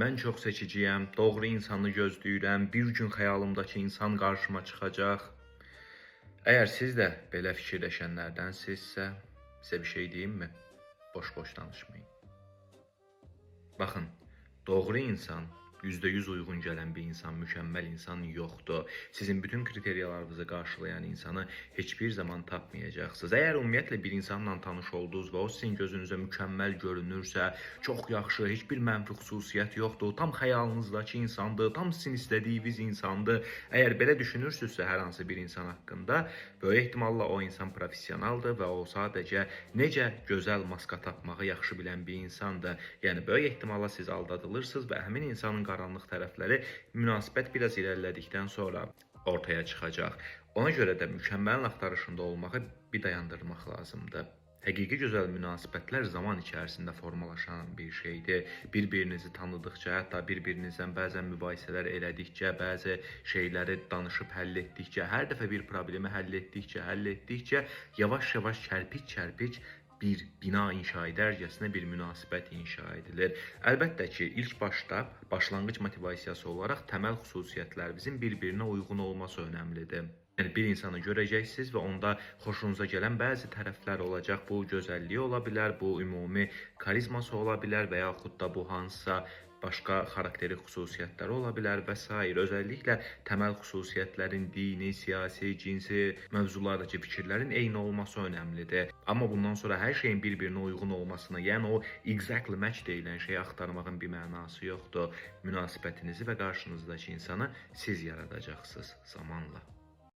Mən çox seçiciyəm, doğru insanı gözləyirəm, bir gün xəyalımdakı insan qarşıma çıxacaq. Əgər siz də belə fikirləşənlərdənsinizsə, sizə bir şey deyimmi? Boş-boş danışmayın. Baxın, doğru insan, %100 uyğun gələn bir insan, mükəmməl insan yoxdur. Sizin bütün kriteriyalarınızı qarşılayan insanı heç bir zaman tapmayacaqsınız. Əgər ümumiyyətlə bir insanla tanış oldunuz və o sizin gözünüzə mükəmməl görünürsə, çox yaxşı, heç bir mənfi xüsusiyyət yoxdur, tam xəyalınızdakı insandır, tam sizin istədiyiniz insandır. Əgər belə düşünürsünüzsə hər hansı bir insan haqqında, böyük ehtimalla o insan professionaldır və o sadəcə necə gözəl maska tapmağı yaxşı bilən bir insandır. Yəni böyük ehtimalla siz aldadılırsınız və həmin insanın qaranlıq tərəfləri münasibət biraz irəlilədikdən sonra ortaya çıxacaq. Ona görə də mükəmməlin axtarışında olmağı bir dayandırmaq lazımdır. Həqiqi gözəl münasibətlər zaman içərisində formalaşan bir şeydir. Bir-birinizi tanıdıqca, hətta bir-birinizdən bəzən mübahisələr elədikcə, bəzi şeyləri danışıb həll etdikcə, hər dəfə bir problemi həll etdikcə yavaş-yavaş kərpic-kərpic bir bina inşa edərcəsinə bir münasibət inşa edilir. Əlbəttə ki, ilk başda başlanğıc motivasiyası olaraq təməl xüsusiyyətlərimizin bir-birinə uyğun olması önəmlidir. Yəni bir insanı görəcəksiniz və onda xoşunuza gələn bəzi tərəflər olacaq. Bu gözəlliyi ola bilər, bu ümumi karizması ola bilər və yaxud da bu hansısa başqa xarakteri xüsusiyyətləri ola bilər və s. Özəlliklə təməl xüsusiyyətlərin dini, siyasi, cinsi mövzulardakı fikirlərin eyni olması önəmlidir. Amma bundan sonra hər şeyin bir-birinə uyğun olmasına, yəni o exactly match deyilən şeyi axtarmağın bir mənası yoxdur. Münasibətinizi və qarşınızdakı insanı siz yaradacaqsınız zamanla.